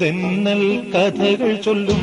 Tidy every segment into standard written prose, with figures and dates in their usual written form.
തെന്നൽ കഥകൾ ചൊല്ലും.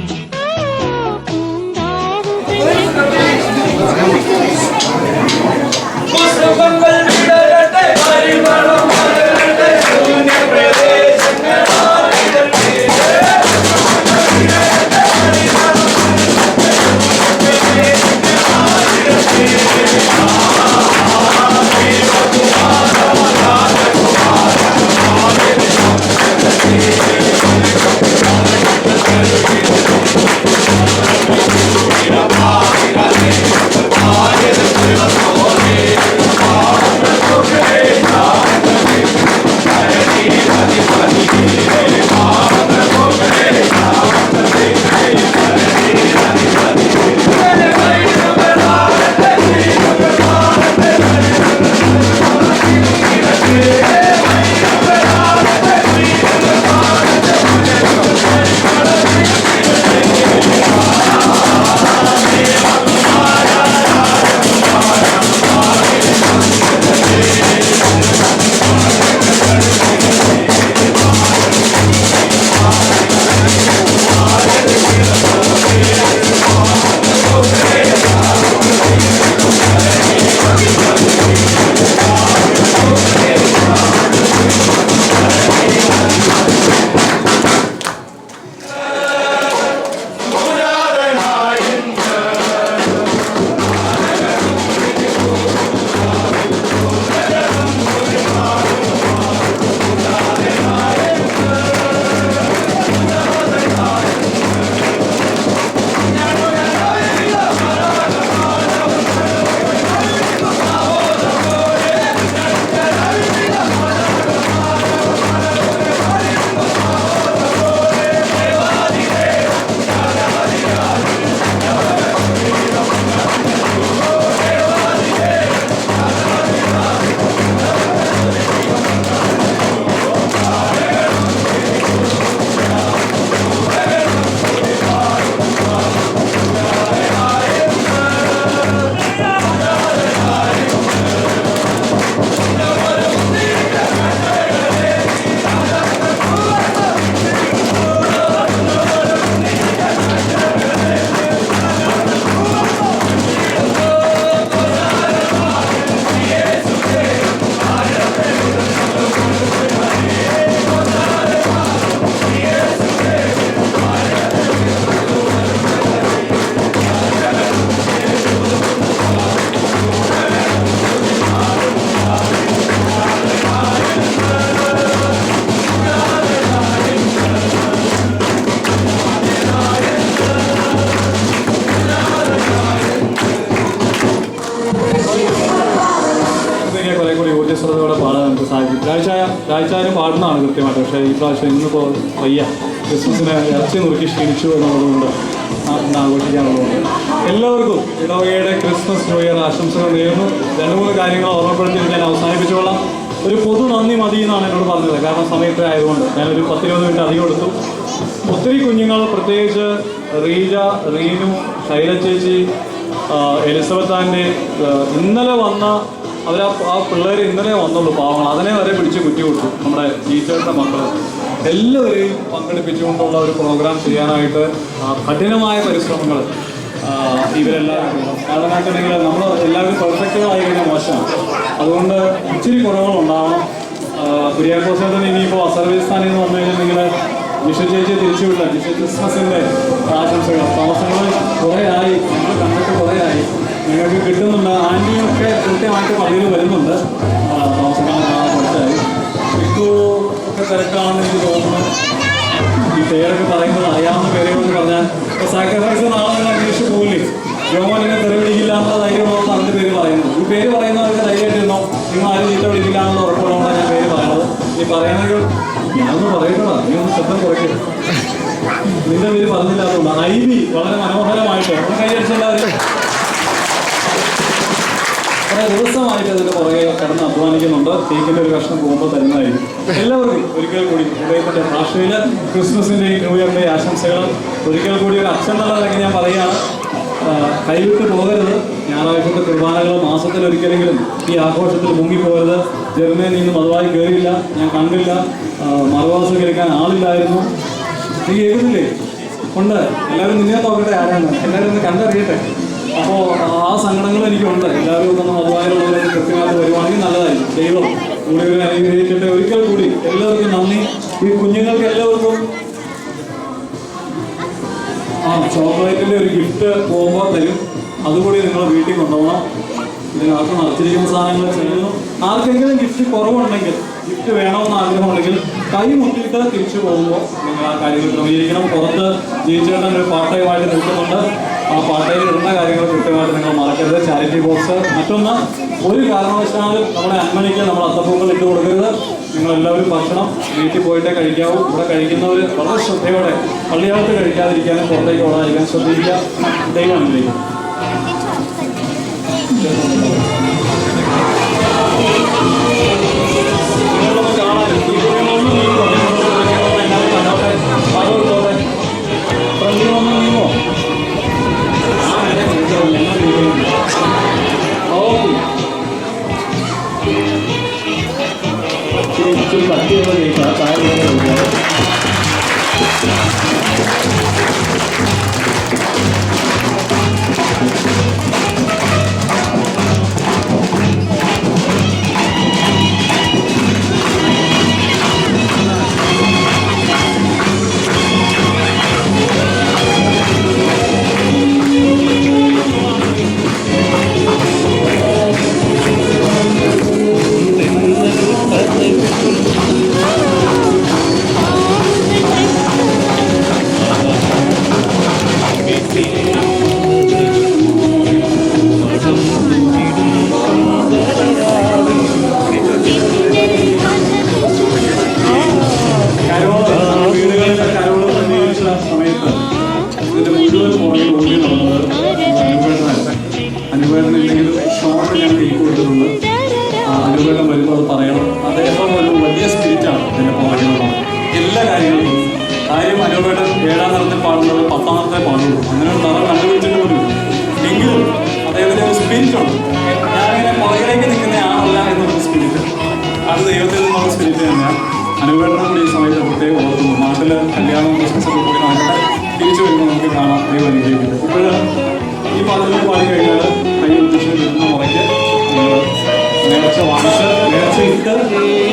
രാഴ്ചായാലും പാടുന്നതാണ് കൃത്യമായിട്ട്. പക്ഷേ ഈ പ്രാവശ്യം ഇന്നിപ്പോൾ വയ്യ, ക്രിസ്മസിന് ഇറച്ചി നുറുക്കി ക്ഷീണിച്ചു എന്നുള്ളതുകൊണ്ട് ഇന്ന് ആഘോഷിക്കാനുള്ളതുകൊണ്ട് എല്ലാവർക്കും ഇടവകയുടെ ക്രിസ്മസ് ന്യൂ ഇയർ ആശംസകൾ നേരുന്നു. 2-3 കാര്യങ്ങൾ ഓർമ്മപ്പെടുത്തി ഞാൻ അവസാനിപ്പിച്ചുകൊള്ളാം. ഒരു പൊതു നന്ദി മതി എന്നാണ് എന്നോട് പറഞ്ഞത്. കാരണം സമയത്ത് ആയതുകൊണ്ട് ഞാനൊരു 10-20 മിനിറ്റ് അധികം എടുത്തു. ഒത്തിരി കുഞ്ഞുങ്ങൾ, പ്രത്യേകിച്ച് റീജ, റീനു, ശൈല ചേച്ചി, എലിസബത്ത് ആൻറ്റി ഇന്നലെ വന്ന ആ പിള്ളേർ ഇന്നലെ വന്നുള്ളൂ, പാവങ്ങൾ. അതിനെ വരെ പിടിച്ച് കുറ്റി കൊടുത്തു. നമ്മുടെ ടീച്ചറുടെ മക്കൾ എല്ലാവരെയും പങ്കെടുപ്പിച്ചുകൊണ്ടുള്ള ഒരു പ്രോഗ്രാം ചെയ്യാനായിട്ട് കഠിനമായ പരിശ്രമങ്ങൾ ഇവരെല്ലാവരും. കാരണം വെച്ചിട്ടുണ്ടെങ്കിൽ നമ്മൾ എല്ലാവരും പെർഫെക്റ്റുകളായി കഴിഞ്ഞാൽ മോശമാണ്. അതുകൊണ്ട് ഇച്ചിരി കുറവുകളുണ്ടാവണം. കുര്യാക്കോസിനെ തന്നെ ഇനിയിപ്പോൾ സർവീസ്ഥാനിൽ നിന്ന് വന്നു കഴിഞ്ഞിട്ടുണ്ടെങ്കിൽ ജിഷ ചേച്ചിയെ തിരിച്ചുവിട്ട ജിഷ ക്രിസ്മസിൻ്റെ ആശംസകൾ. താമസങ്ങൾ കുറേ ആയി, ഞങ്ങൾ കണ്ടിട്ട് കുറേ ആയി, നിങ്ങൾക്ക് കിട്ടുന്നുണ്ട്. ആൻറ്റിയൊക്കെ കൃത്യമായിട്ട് പള്ളിയിൽ വരുന്നുണ്ട്. താമസക്കാരനാണ് കുറച്ചായി. പിക്കു ഒക്കെ തിരക്കാണെന്ന് എനിക്ക് തോന്നുന്നു. ഈ പേരൊക്കെ പറയുന്നത് അറിയാവുന്ന പേരുകളെന്ന് പറഞ്ഞാൽ ഇപ്പോൾ സാക്രിഫൈസ് നാളെ അന്വേഷിച്ച് പോകില്ലേ, രോമോനെ തെറി പിടിക്കില്ല എന്നുള്ള ധൈര്യമുള്ള അതിൻ്റെ പേര് പറയുന്നത്. ഈ പേര് പറയുന്നവർക്ക് ധൈര്യമായിട്ടിരുന്നോ, നിങ്ങൾ ആരും ചീത്ത പിടിക്കില്ല എന്നുള്ള ഉറപ്പുള്ളതുകൊണ്ടാണ് ഞാൻ പേര് പറയുന്നത്. ഈ പറയുന്നെങ്കിൽ ഞാനൊന്ന് പറയട്ടോ, നീ ഒന്ന് ശബ്ദം കുറയ്ക്കരുത്. നിന്റെ പേര് പറഞ്ഞില്ലാത്തതുകൊണ്ട് ഐബി വളരെ മനോഹരമായിട്ട് കൈയടിച്ചെല്ലാവരും കുറേ ദിവസമായിട്ട് അതിൻ്റെ പുറകെ കിടന്ന് അധ്വാനിക്കുന്നുണ്ട്. കേക്കിൻ്റെ ഒരു കഷ്ണം പോകുമ്പോൾ തരുന്നതായിരിക്കും. എല്ലാവർക്കും ഒരിക്കൽ കൂടി ഹൃദയത്തിൻ്റെ ഭാഷയിൽ ക്രിസ്മസിൻ്റെയും ന്യൂ ഇയറിൻ്റെയും ആശംസകൾ. ഒരിക്കൽ കൂടി ഒരു അച്ഛൻ എന്നുള്ള നിലയ്ക്ക് ഞാൻ പറയുകയാണ്, കൈവിട്ട് പോകരുത്. ഞായറാഴ്ചത്തെ കുർബാനകൾ മാസത്തിലൊരിക്കലെങ്കിലും ഈ ആഘോഷത്തിൽ മുങ്ങിപ്പോകരുത്. ജർമ്മനിയിൽ നിന്ന് മതമായി കയറിയില്ല, ഞാൻ കണ്ടില്ല. മറുവാസം കേൾക്കാൻ ആളില്ലായിരുന്നു. നീ കേൾക്കുന്നില്ലേ? ഉണ്ട്. എല്ലാവരും നിന്നെ നോക്കട്ടെ ആരാണ്, എല്ലാവരും ഒന്ന് കണ്ടറിയട്ടെ. അപ്പോൾ ആ സങ്കടങ്ങൾ എനിക്കുണ്ട്. എല്ലാവരും ഒന്ന് മതവായമുള്ളവരൊക്കെ കൃത്യമായിട്ട് വരുവാണെങ്കിൽ നല്ലതായിരിക്കും. ദൈവം കൂടെ ഒരു അനുഗ്രഹിച്ചിട്ട് ഒരിക്കൽ കൂടി എല്ലാവർക്കും നന്ദി. ഈ കുഞ്ഞുങ്ങൾക്ക് എല്ലാവർക്കും ചോക്ലേറ്റിൻ്റെ ഒരു ഗിഫ്റ്റ് പോകുമ്പോൾ തരും. അതുകൂടി നിങ്ങൾ വീട്ടിൽ കൊണ്ടുപോകണം. ഇതിനകത്ത് നിറച്ചിരിക്കുന്ന സാധനങ്ങൾ ചെയ്യുന്നു. ആർക്കെങ്കിലും ഗിഫ്റ്റ് കുറവുണ്ടെങ്കിൽ, ഗിഫ്റ്റ് വേണമെന്ന് ആഗ്രഹമുണ്ടെങ്കിൽ കൈ മുട്ടിയിട്ട് തിരിച്ചു പോകുമ്പോൾ നിങ്ങൾ ആ കാര്യങ്ങൾ ക്രമീകരിക്കണം. പുറത്ത് ജീവിച്ചേട്ടൻ ഒരു പാർട്ട് ടൈമായിട്ട് നിൽക്കുന്നുണ്ട്. ആ പാർട്ട് ടൈമിൽ ഇടുന്ന കാര്യങ്ങൾ കൃത്യമായിട്ട് നിങ്ങൾ മറക്കരുത്. Charity box. മറ്റൊന്ന്, ഒരു കാരണവശാലും നമ്മുടെ അന്മണിക്ക് നമ്മൾ അത്തപ്പൂക്കൾ ഇട്ട് കൊടുക്കരുത്. നിങ്ങളെല്ലാവരും ഭക്ഷണം വീട്ടിൽ പോയിട്ടേ കഴിക്കാവൂ. ഇവിടെ കഴിക്കുന്നവർ വളരെ ശ്രദ്ധയോടെ പള്ളിയകത്ത് കഴിക്കാതിരിക്കാനും പുറത്തേക്ക് ഓടാതിരിക്കാൻ ശ്രദ്ധിക്കുക. ദൈവം അനുഗ്രഹിക്കും. നിങ്ങളൊന്ന് കാണാനും ഈ കുഞ്ഞുങ്ങളൊന്നും നീങ്ങോ, എല്ലാവരും കണ്ടോട്ടെ. അതോടെ ഫ്രണ്ടിലൊന്നും നീങ്ങോ. ഇച്ചിരി കട്ടിയുള്ള കേൾക്കാം. താഴെ അനുവേദനയില്ലെങ്കിലും ഷോർട്ട് ഞാൻ കേക്ക് കൊടുത്തിട്ടുണ്ട്. അനുവേദനം വരുമ്പോൾ അത് പറയണം. അദ്ദേഹം ഒരു വലിയ സ്പിരിറ്റാണ് ഇതിൻ്റെ പുറകിലുള്ള എല്ലാ കാര്യങ്ങളും. കാര്യം അനുവേദൻ 7ാം തരത്തിൽ പാടുന്നത് 10ാം തരത്തെ പാടുള്ളൂ. അങ്ങനെ ഒരു തറ കണ്ടുപിടിച്ചിട്ട് പോലും. എങ്കിലും അദ്ദേഹത്തിൻ്റെ ഒരു സ്പിരിറ്റ് ഉണ്ട്. ഞാനിങ്ങനെ പുറകിലേക്ക് നിൽക്കുന്ന ആളല്ല എന്നൊരു സ്പിരിറ്റ്. അത് ദൈവത്തിൽ നിന്നുള്ള സ്പിരിറ്റ് തന്നെയാണ്. അനുവേദനം കൂടി ഈ സമയത്ത് പ്രത്യേകം ഓർക്കുന്നു. നാട്ടിൽ കല്യാണം ക്രിസ്മസൊക്കെ കൂടി നടക്കട്ടെ. തിരിച്ചു വരുമ്പോൾ നമുക്ക് കാണാം. ദൈവം അനുഗ്രഹിക്കുന്നത്. ഇപ്പോൾ ഈ പാട്ടിൽ പാടി കഴിഞ്ഞാൽ കൈ ഉദ്ദേശിച്ച് കിട്ടുന്ന മുറയ്ക്ക് നേർച്ച വാങ്ങിച്ച്, നേർച്ച ഇട്ട്,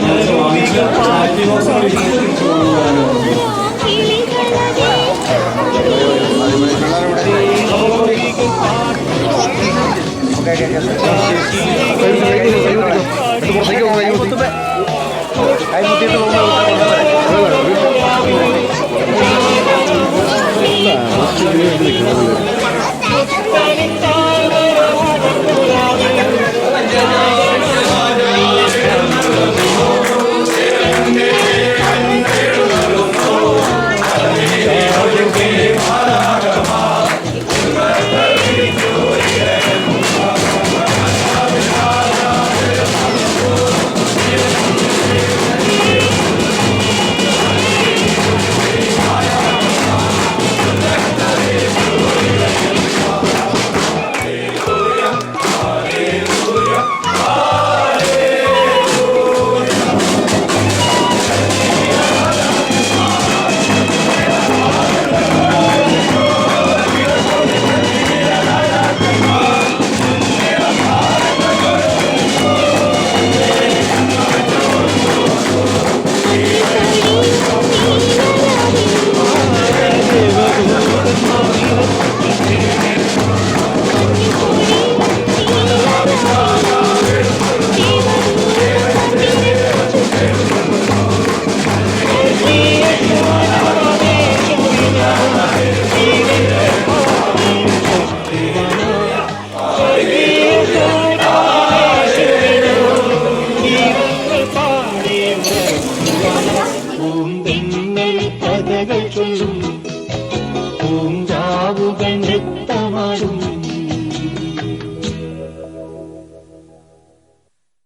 നേർച്ച വാങ്ങിച്ച് ചാരിറ്റി ബോക്സ് ഇട്ട് തിരിച്ചു പോകുന്ന കാര്യമാണ്. Gracias.